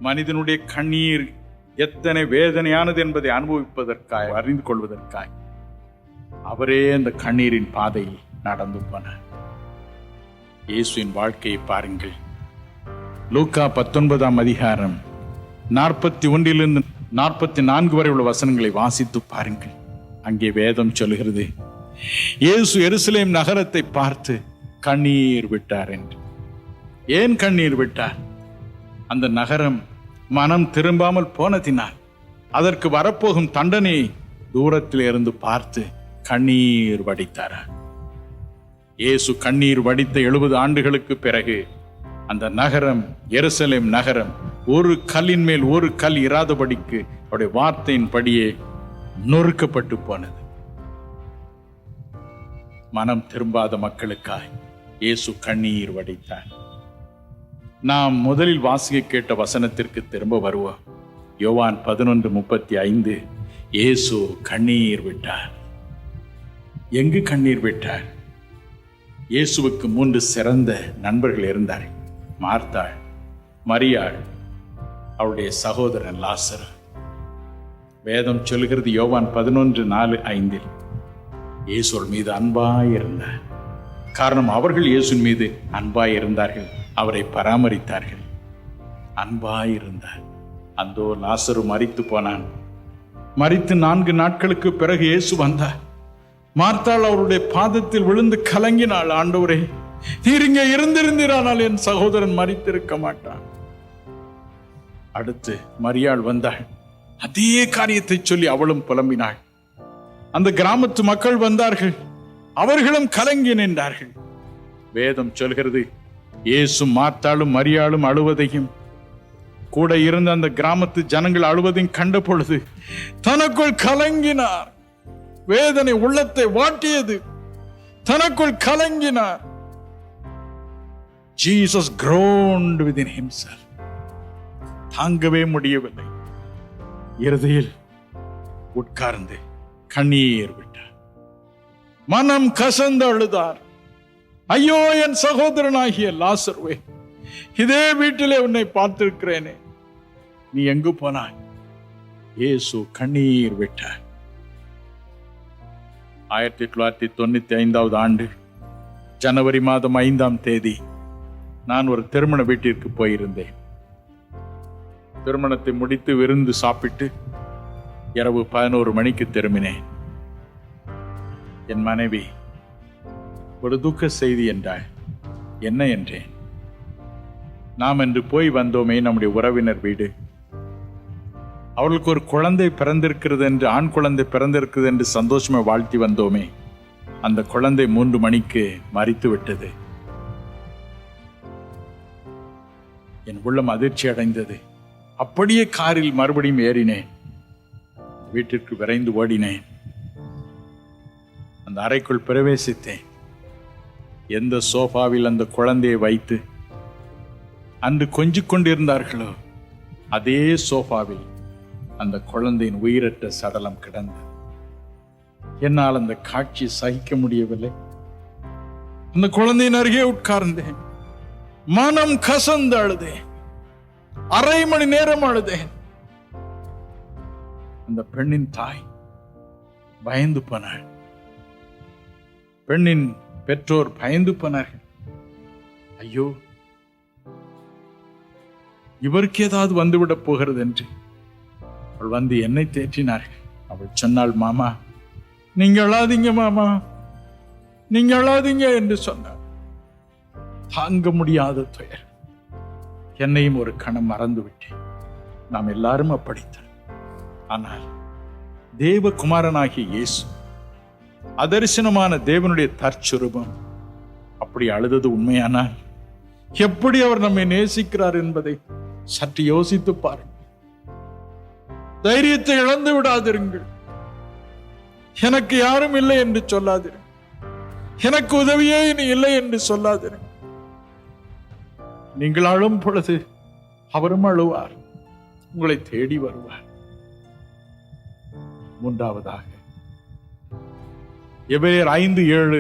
மனிதனுடைய கண்ணீர் எத்தனை வேதனையானது என்பதை அனுபவிப்பதற்காக, அறிந்து கொள்வதற்காக அவரே அந்த கண்ணீரின் பாதையை நடந்து போனார். இயேசுவின் வாழ்க்கையை பாருங்கள். லூக்கா 19ஆம் அதிகாரம் 41 44 வரை உள்ள வசனங்களை வாசித்து பாருங்கள். அங்கே வேதம் சொல்கிறது, இயேசு எருசலேம் நகரத்தை பார்த்து கண்ணீர் விட்டார் என்று. ஏன் கண்ணீர் விட்டார்? அந்த நகரம் மனம் திரும்பாமல் போனதினால், அதற்கு வரப்போகும் தண்டனையை தூரத்தில் இருந்து பார்த்து கண்ணீர் வடித்தார். இயேசு கண்ணீர் வடித்த 70 ஆண்டுகளுக்கு பிறகு அந்த நகரம், எருசலேம் நகரம், ஒரு கல்லின் மேல் ஒரு கல் இராதபடிக்கு அவருடைய வார்த்தையின் படியே நொறுக்கப்பட்டு போனது. மனம் திரும்பாத மக்களுக்காய் இயேசு கண்ணீர் வடித்தார். நாம் முதலில் வாசிக்க கேட்ட வசனத்திற்கு திரும்ப வருவோம். யோவான் 11:35. இயேசு கண்ணீர் விட்டார். எங்கு கண்ணீர் விட்டார்? இயேசுவுக்கு 3 சிறந்த நண்பர்கள் இருந்தார். மார்த்தாள், மரியாள், அவருடைய சகோதரன் லாசரு. வேதம் சொல்கிறது, யோவான் 11:4-5, இயேசு மீது அன்பாயிருந்தார். காரணம், அவர்கள் இயேசுவின் மீது அன்பாயிருந்தார்கள், அவரை பராமரித்தார்கள். அன்பாயிருந்தார். அந்தோ லாசரு மரித்து போனான். மரித்து 4 நாட்களுக்கு பிறகு இயேசு வந்தார். மார்த்தாள் அவருடைய பாதத்தில் விழுந்து கலங்கினாள். ஆண்டவரே, நீர் இங்கே இருந்திருந்தால் என் சகோதரன் மரித்திருக்க மாட்டான். அடுத்து மரியாள் வந்தாள். அதே காரியத்தை சொல்லி அவளும் புலம்பினாள். அந்த கிராமத்து மக்கள் வந்தார்கள். அவர்களும் கலங்கி நின்றார்கள். வேதம் சொல்கிறது, இயேசு மார்த்தாளும் மரியாளும் அழுவதையும், கூட இருந்த அந்த கிராமத்து ஜனங்கள் அழுவதையும் கண்ட பொழுது தனக்குள் கலங்கினார். வேதனை உள்ளத்தை வாட்டியது. தனக்குள் கலங்கினார். Jesus groaned within himself. தாங்கவே முடியவில்லை. இறுதியில் உட்கார்ந்து கண்ணீர் விட்டார். மனம் கசந்து அழுதார். ஐயோ, என் சகோதரனாகிய லாசருவே, இதே வீட்டிலே உன்னை பார்த்திருக்கிறேனே, நீ எங்கு போனாய்? இயேசு கண்ணீர் விட்டார். 1995 ஆண்டு ஜனவரி மாதம் 5ஆம் தேதி நான் ஒரு திருமண வீட்டிற்கு போயிருந்தேன். திருமணத்தை முடித்து விருந்து சாப்பிட்டு இரவு 11 மணிக்கு திரும்பினேன். என் மனைவி ஒரு துக்க செய்தி என்றாள். என்ன என்றேன்? நாம் என்று போய் வந்தோமே நம்முடைய உறவினர் வீடு, அவர்களுக்கு ஒரு குழந்தை பிறந்திருக்கிறது என்று, ஆண் குழந்தை பிறந்திருக்கிறது என்று சந்தோஷமா வாழ்த்தி வந்தோமே, அந்த குழந்தை 3 மணிக்கு மரித்து விட்டது. என் உள்ளம் அதிர்ச்சி அடைந்தது. அப்படியே காரில் மறுபடியும் ஏறினேன். வீட்டிற்கு விரைந்து ஓடினேன். அந்த அறைக்குள் பிரவேசித்தேன். எந்த சோஃபாவில் அந்த குழந்தையை வைத்து அன்று கொஞ்சிக் கொண்டிருந்தார்களோ அதே சோஃபாவில் அந்த குழந்தையின் உயிரற்ற சடலம் கிடந்தது. என்னால் அந்த காட்சி சகிக்க முடியவில்லை. அந்த குழந்தையின் அருகே உட்கார்ந்தேன். மனம் கசந்து அழுதேன். அரை மணி நேரம் அழுதேன். அந்த பெண்ணின் தாய் பயந்து போனாள். பெண்ணின் பெற்றோர் பயந்து போனார்கள். ஐயோ, இவருக்கு ஏதாவது வந்துவிடப் போகிறது என்று அவள் வந்து என்னை தேற்றினார்கள். அவள் சொன்னாள், மாமா நீங்க அழாதீங்க, மாமா நீங்க அழாதீங்க என்று சொன்னார். தாங்க முடியாத துயர். என்னையும் ஒரு கணம் மறந்து விட்டேன். நாம் எல்லாரும் அப்படித்தான். ஆனால் தேவகுமாரனாகிய இயேசு, அதரிசனமான தேவனுடைய தற்சுரூபம், அப்படி அழுதது உண்மையானால் எப்படி அவர் நம்மை நேசிக்கிறார் என்பதை சற்று யோசித்து பாருங்கள். தைரியத்தை இழந்து விடாதிருங்கள். எனக்கு யாரும் இல்லை என்று சொல்லாதிருங்கள். எனக்கு உதவியே இனி இல்லை என்று சொல்லாதிருங்கள். நீங்கள் அழும் பொழுது அவரும் அழுவார், உங்களை தேடி வருவார். மூன்றாவதாக எபிரேயர் 5:7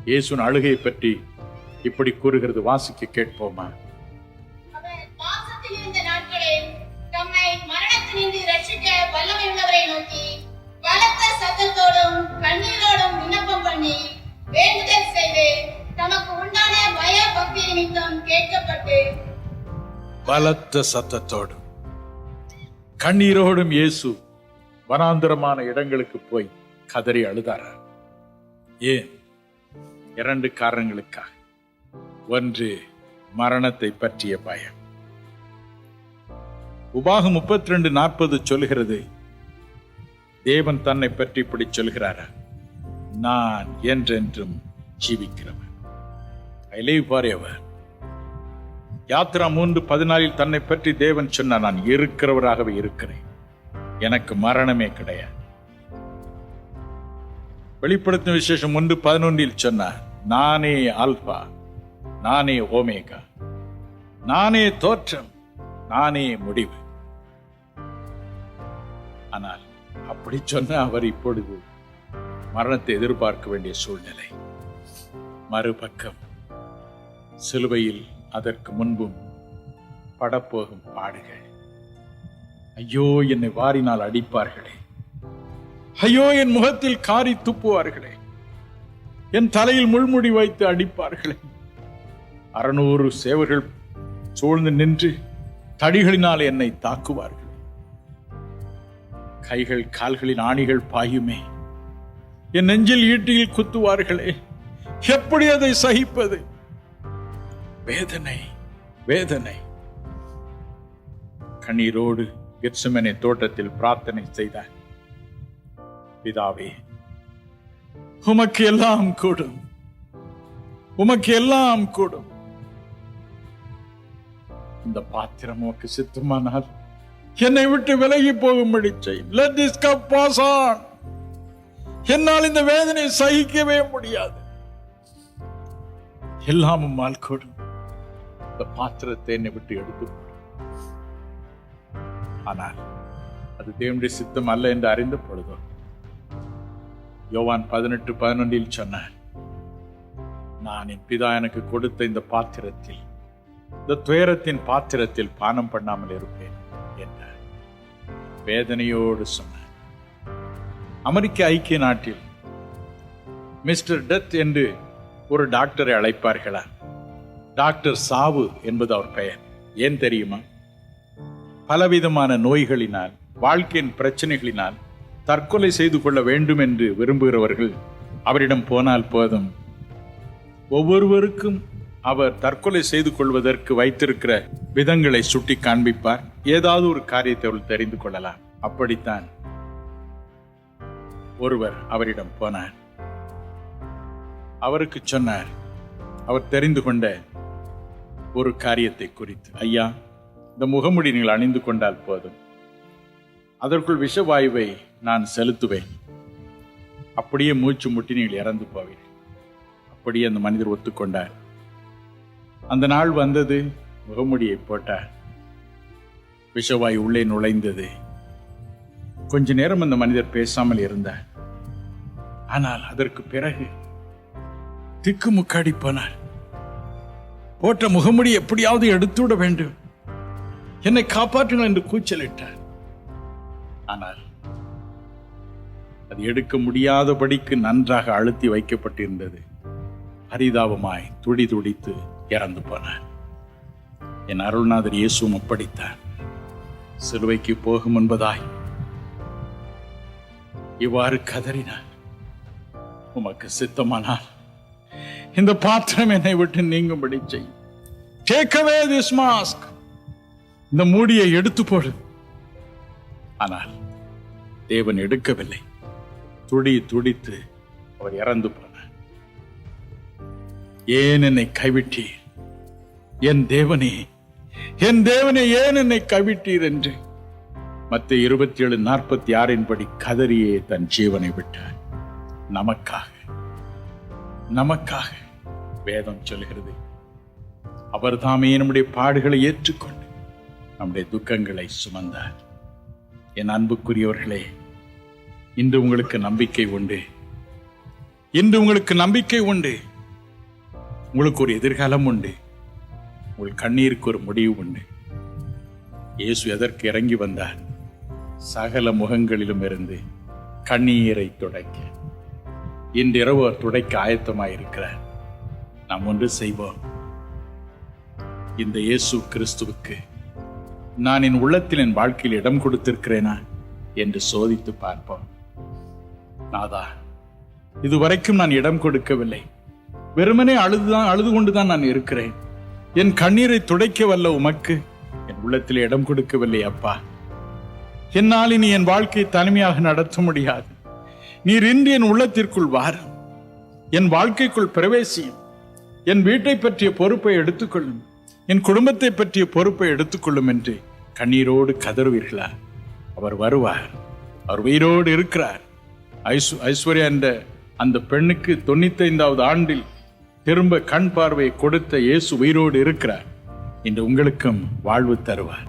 இயேசுவின் அழுகை பற்றி இப்படி கூறுகிறது. வாசிக்க கேட்போமா? அவர் மாம்சத்தில் இருந்த நாட்களில் சத்தத்தோடும் கண்ணீரோடும் விண்ணப்பம் பண்ணி வேண்டுதல் செய்து தமக்கு உண்டான பய பக்தி நிமித்தம் கேட்கப்பட்டு பலத்த சத்தத்தோடும் கண்ணீரோடும் இயேசு வனாந்தரமான இடங்களுக்கு போய் கதறி அழுதார். ஏன்? 2 காரணங்களுக்காக. ஒன்று, மரணத்தை பற்றிய பயம். உபாகம் 32:40 சொல்கிறது, தேவன் தன்னை பற்றி இப்படி சொல்கிறாரா, நான் என்றென்றும் ஜீவிக்கிறவன். I live forever. யாத்ரா 3:14 தன்னை பற்றி தேவன் சொன்னார், நான் இருக்கிறவராகவே இருக்கிறேன், எனக்கு மரணமே கிடையாது. வெளிப்படுத்தும் விசேஷம் 1:11 சொன்னார், நானே ஆல்பா, நானே ஓமேகா, நானே தோற்றம், நானே முடிவு. ஆனால் அப்படி சொன்ன அவர் இப்பொழுது மரணத்தை எதிர்பார்க்க வேண்டிய சூழ்நிலை. மறுபக்கம் சிலுவையில் அதற்கு முன்பும் படப்போகும் பாடுகள். ஐயோ, என்னை வாரினால் அடிப்பார்களே, ஐயோ என் முகத்தில் காரி துப்புவார்களே, என் தலையில் முள்முடி வைத்து அடிப்பார்களே. 600 சேவர்கள் சூழ்ந்து நின்று தடிகளினால் என்னை தாக்குவார்கள். கைகள் கால்களின் ஆணிகள் பாயுமே, என் நெஞ்சில் ஈட்டியில் குத்துவார்களே, எப்படி அதை சகிப்பது? வேதனை, வேதனை. கண்ணீரோடு கெத்செமனே தோட்டத்தில் பிரார்த்தனை செய்தார். பிதாவே, உமக்கு எல்லாம் கூடும், உமக்கு எல்லாம் கூடும். இந்த பாத்திரம் உமக்கு சித்தமானால் என்னை விட்டு விலகி போகும்படி செய். Let this cup pass on. என்னால் இந்த வேதனை சகிக்கவே முடியாது. எல்லாம் உம்மால் கூடும். இந்த பாத்திரத்தை என்னை விட்டு எடுத்து போடும். ஆனால் அது தேவனுடைய சித்தம் அல்ல என்று அறிந்த பொழுதோ, யோவான் 18:11 சொன்னார், நான் என் பிதா எனக்கு கொடுத்த இந்த பாத்திரத்தில், இந்த துயரத்தின் பாத்திரத்தில் பானம் பண்ணாமல் இருப்பேன் என்றார். வேதனையோடு சொன்னார். அமெரிக்க ஐக்கிய நாட்டில் மிஸ்டர் டெத் என்று ஒரு டாக்டரை அழைப்பார்களா? டாக்டர் சாவு என்பது அவர் பெயர். ஏன் தெரியுமா? பலவிதமான நோய்களினால், வாழ்க்கையின் பிரச்சனைகளினால் தற்கொலை செய்து கொள்ள வேண்டும் என்று விரும்புகிறவர்கள் அவரிடம் போனால் போதும், ஒவ்வொருவருக்கும் அவர் தற்கொலை செய்து கொள்வதற்கு வைத்திருக்கிற விதங்களை சுட்டி காண்பிப்பார். ஏதாவது ஒரு காரியத்தை அவர்கள் தெரிந்து கொள்ளலாம். அப்படித்தான் ஒருவர் அவரிடம் போனார். அவருக்கு சொன்னார், அவர் தெரிந்து கொண்ட ஒரு காரியத்தை குறித்து, ஐயா, இந்த முகமுடி நீங்கள் அணிந்து கொண்டால் போதும், அதற்குள் விஷவாயுவை நான் செலுத்துவேன், அப்படியே மூச்சு முட்டி நீங்கள் இறந்து போவீர்கள். அப்படியே அந்த மனிதர் ஒத்துக்கொண்டார். அந்த நாள் வந்தது, முகமுடியை போட்டார், விஷவாயு உள்ளே நுழைந்தது. கொஞ்ச நேரம் அந்த மனிதர் பேசாமல் இருந்தார். ஆனால் அதற்கு பிறகு திக்குமுக்காடி போனார். போட்ட முகமுடி எப்படியாவது எடுத்துவிட வேண்டும், என்னை காப்பாற்றுங்கள் என்று கூச்சலிட்டார். ஆனால் அது எடுக்க முடியாதபடிக்கு நன்றாக அழுத்தி வைக்கப்பட்டிருந்தது. பரிதாபமாய் துடி துடித்து இறந்து போனார். என் அருள்நாதர் இயேசுவும் அப்படித்தான். சிலுவைக்கு போகும் என்பதாய் இவ்வாறு கதறினார், உமக்கு சித்தமானால் இந்த பாத்திரம் என்னை விட்டு நீங்கும்படி செய். Take away this mask. இந்த மூடியை எடுத்து போடு. ஆனால் தேவன் எடுக்கவில்லை. துடித்து அவர் இறந்து போனார். ஏன் என்னை கைவிட்டீர்? என் தேவனே, என் தேவனே, ஏன் என்னை கைவிட்டீர் என்று மத்தேயு 27:46 படி கதறியே தன் ஜீவனை விட்டார். நமக்காக வேதம் சொல்கிறது, அவர் தாமே நம்முடைய பாடுகளை ஏற்றுக்கொண்டு நம்முடைய துக்கங்களை சுமந்தார். என் அன்புக்குரியவர்களே, இன்று உங்களுக்கு நம்பிக்கை உண்டு. இன்று உங்களுக்கு நம்பிக்கை உண்டு. உங்களுக்கு ஒரு எதிர்காலம் உண்டு. உங்கள் கண்ணீருக்கு ஒரு முடிவு உண்டு. இயேசு எதற்கு இறங்கி வந்தார்? சகல முகங்களிலும் இருந்து கண்ணீரை துடைக்க இன்றிரவு அவர் துடைக்க ஆயத்தமாயிருக்கிறார். நாம் ஒன்று செய்வோம். இந்த இயேசு கிறிஸ்துவுக்கு நான் என் உள்ளத்தில் என் வாழ்க்கையில் இடம் கொடுத்திருக்கிறேனா என்று சோதித்து பார்ப்போம். நாதா, இதுவரைக்கும் நான் இடம் கொடுக்கவில்லை. வெறுமனே அழுது கொண்டுதான் நான் இருக்கிறேன். என் கண்ணீரை துடைக்க வல்ல உமக்கு என் உள்ளத்தில் இடம் கொடுக்கவில்லை அப்பா. என்னால் இனி என் வாழ்க்கையை தனிமையாக நடத்த முடியாது. நீர் இன்று என் உள்ளத்திற்குள் வாரும், என் வாழ்க்கைக்குள் பிரவேசியும், என் வீட்டை பற்றிய பொறுப்பை எடுத்துக்கொள்ளும், என் குடும்பத்தை பற்றிய பொறுப்பை எடுத்துக்கொள்ளும் என்று கண்ணீரோடு கதறுவீர்களா? அவர் வருவார். அவர் உயிரோடு இருக்கிறார். ஐஸ்வர்யா என்ற அந்த பெண்ணுக்கு 95வது ஆண்டில் திரும்ப கண் பார்வையை கொடுத்த இயேசு உயிரோடு இருக்கிறார். இன்று உங்களுக்கும் வாழ்வு தருவார்.